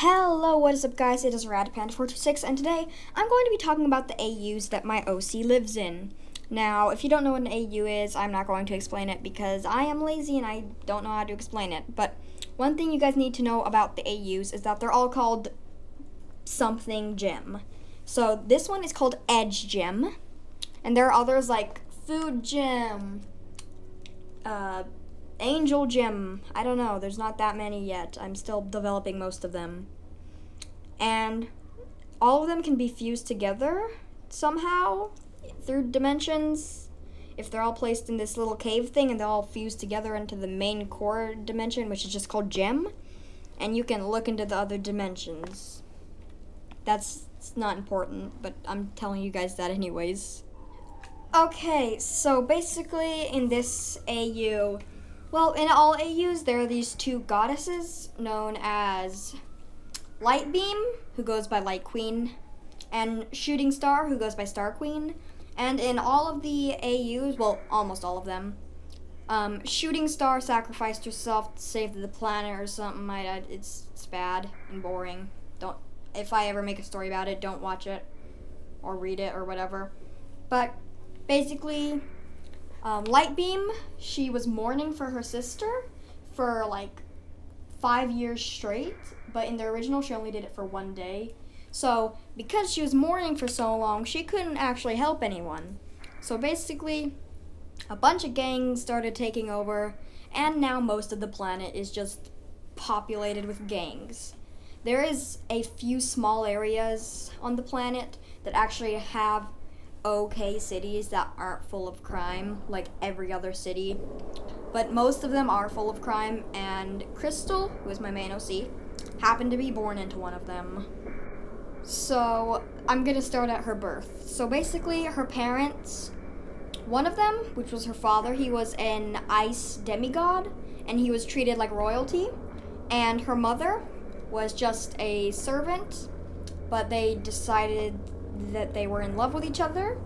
Hello, what is up guys? It is RadPanda426 and today I'm going to be talking about the AUs that my OC lives in. Now, if you don't know what an AU is, I'm not going to explain it because I am lazy and I don't know how to explain it. But one thing you guys need to know about the AUs is that they're all called something gym. So this one is called Edge Gym, and there are others like Food Gym, Angel Gym. I don't know. There's not that many yet. I'm still developing most of them. And all of them can be fused together somehow through dimensions. If they're all placed in this little cave thing and they're all fused together into the main core dimension, which is just called Gem. And you can look into the other dimensions. That's not important, but I'm telling you guys that anyways. Okay, so basically in this AU, well, in all AUs, there are these two goddesses known as Light Beam, who goes by Light Queen, and Shooting Star, who goes by Star Queen. And in all of the AUs, well, almost all of them, Shooting Star sacrificed herself to save the planet or something. It's bad and boring. If I ever make a story about it, don't watch it or read it or whatever. But basically, Light Beam, she was mourning for her sister for like 5 years straight, but in the original she only did it for 1 day. So because she was mourning for so long, she couldn't actually help anyone. So basically, a bunch of gangs started taking over, and now most of the planet is just populated with gangs. There is a few small areas on the planet that actually have okay cities that aren't full of crime, like every other city. But most of them are full of crime, and Crystal, who is my main OC, happened to be born into one of them. So I'm gonna start at her birth. So basically, her parents, one of them, which was her father, he was an ice demigod, and he was treated like royalty. And her mother was just a servant, but they decided that they were in love with each other.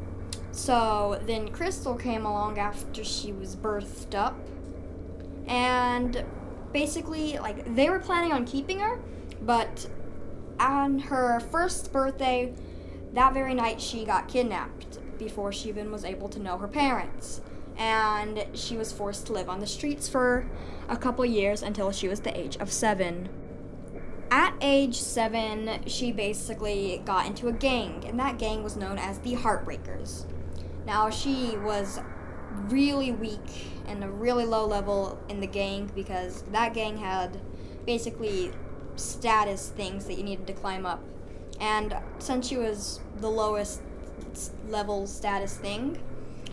So then Crystal came along after she was birthed up, and basically, like, they were planning on keeping her, but on her first birthday, that very night, she got kidnapped before she even was able to know her parents, and she was forced to live on the streets for a couple years until she was the age of 7. At age 7, she basically got into a gang, and that gang was known as the Heartbreakers. Now, she was really weak and a really low level in the gang because that gang had basically status things that you needed to climb up. And since she was the lowest level status thing,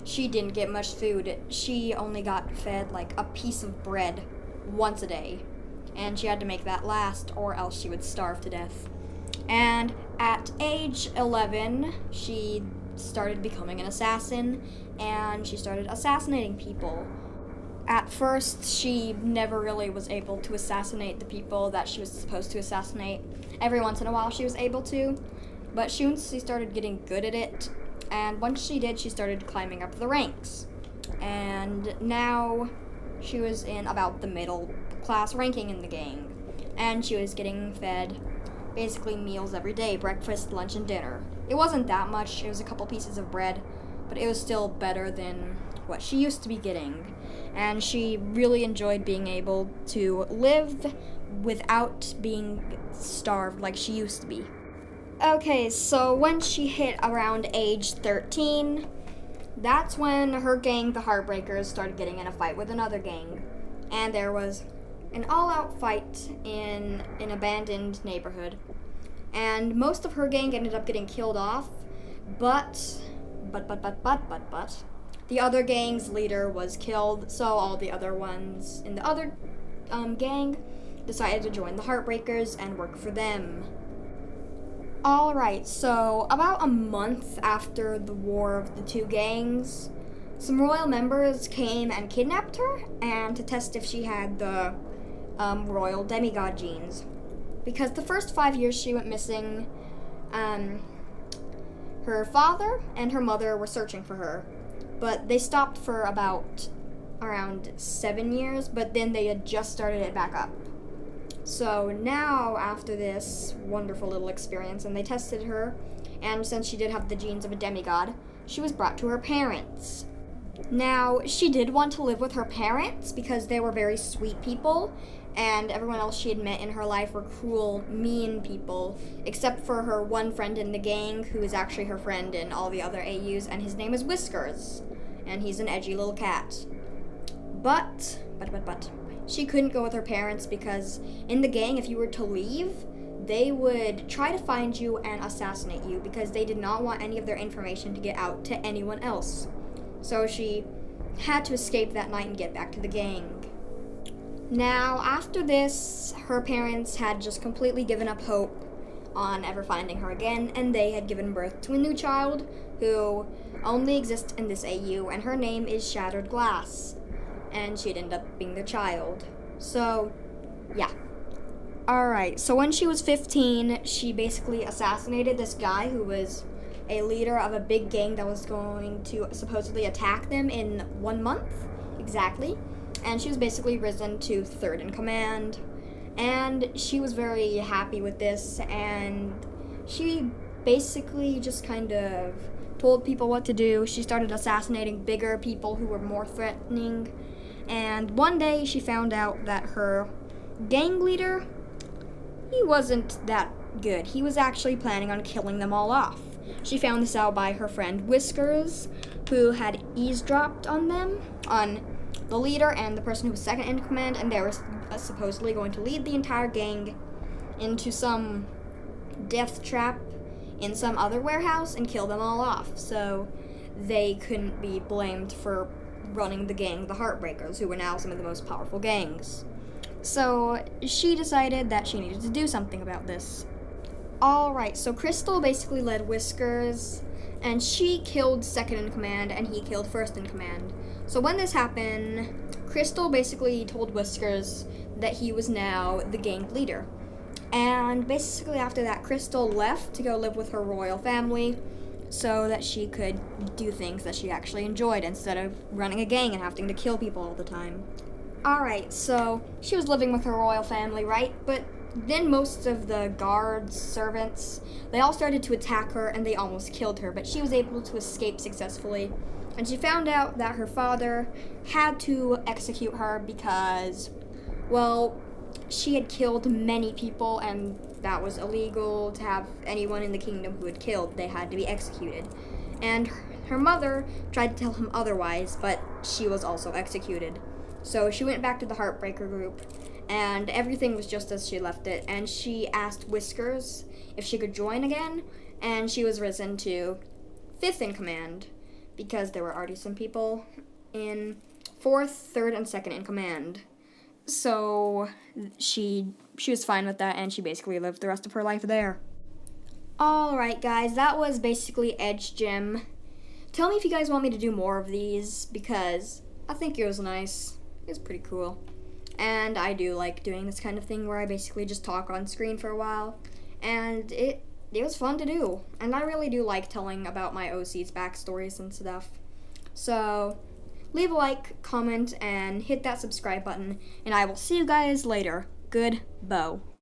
she didn't get much food. She only got fed like a piece of bread once a day, and she had to make that last or else she would starve to death. And at age 11, she started becoming an assassin, and she started assassinating people. At first, she never really was able to assassinate the people that she was supposed to assassinate. Every once in a while she was able to, but she started getting good at it, and once she did, she started climbing up the ranks. And now she was in about the middle class ranking in the gang, and she was getting fed basically meals every day, breakfast, lunch, and dinner. It wasn't that much, it was a couple pieces of bread, but it was still better than what she used to be getting, and she really enjoyed being able to live without being starved like she used to be. Okay, so when she hit around age 13, that's when her gang, the Heartbreakers, started getting in a fight with another gang, and there was an all-out fight in an abandoned neighborhood, and most of her gang ended up getting killed off, but the other gang's leader was killed, so all the other ones in the other gang decided to join the Heartbreakers and work for them. Alright, so about a month after the war of the two gangs, some royal members came and kidnapped her, and to test if she had the royal demigod genes. Because the first 5 years she went missing, her father and her mother were searching for her, but they stopped for about around 7 years, but then they had just started it back up. So now, after this wonderful little experience, and they tested her, and since she did have the genes of a demigod, she was brought to her parents. Now, she did want to live with her parents because they were very sweet people, and everyone else she had met in her life were cruel, mean people, except for her one friend in the gang who is actually her friend in all the other AUs, and his name is Whiskers, and he's an edgy little cat. But, she couldn't go with her parents because in the gang, if you were to leave, they would try to find you and assassinate you because they did not want any of their information to get out to anyone else. So she had to escape that night and get back to the gang. Now, after this, her parents had just completely given up hope on ever finding her again, and they had given birth to a new child who only exists in this AU, and her name is Shattered Glass. And she'd end up being the child. So, yeah. Alright, so when she was 15, she basically assassinated this guy who was a leader of a big gang that was going to supposedly attack them in 1 month, exactly. And she was basically risen to third in command. And she was very happy with this, and she basically just kind of told people what to do. She started assassinating bigger people who were more threatening. And one day she found out that her gang leader, he wasn't that good. He was actually planning on killing them all off. She found this out by her friend Whiskers, who had eavesdropped on them, on the leader and the person who was second in command, and they were supposedly going to lead the entire gang into some death trap in some other warehouse and kill them all off. So they couldn't be blamed for running the gang, the Heartbreakers, who were now some of the most powerful gangs. So she decided that she needed to do something about this. Alright, so Crystal basically led Whiskers, and she killed second in command, and he killed first in command. So when this happened, Crystal basically told Whiskers that he was now the gang leader. And basically after that, Crystal left to go live with her royal family, so that she could do things that she actually enjoyed instead of running a gang and having to kill people all the time. Alright, so she was living with her royal family, right? But then most of the guards, servants, they all started to attack her and they almost killed her, but she was able to escape successfully. And she found out that her father had to execute her because, well, she had killed many people, and that was illegal to have anyone in the kingdom who had killed. They had to be executed. And her mother tried to tell him otherwise, but she was also executed. So she went back to the Heartbreaker group, and everything was just as she left it. And she asked Whiskers if she could join again, and she was risen to fifth in command because there were already some people in fourth, third, and second in command. So she was fine with that, and she basically lived the rest of her life there. Alright guys, that was basically Edge Gym. Tell me if you guys want me to do more of these, because I think it was nice. It was pretty cool. And I do like doing this kind of thing where I basically just talk on screen for a while. And it was fun to do. And I really do like telling about my OC's backstories and stuff. So leave a like, comment, and hit that subscribe button, and I will see you guys later. Good bow.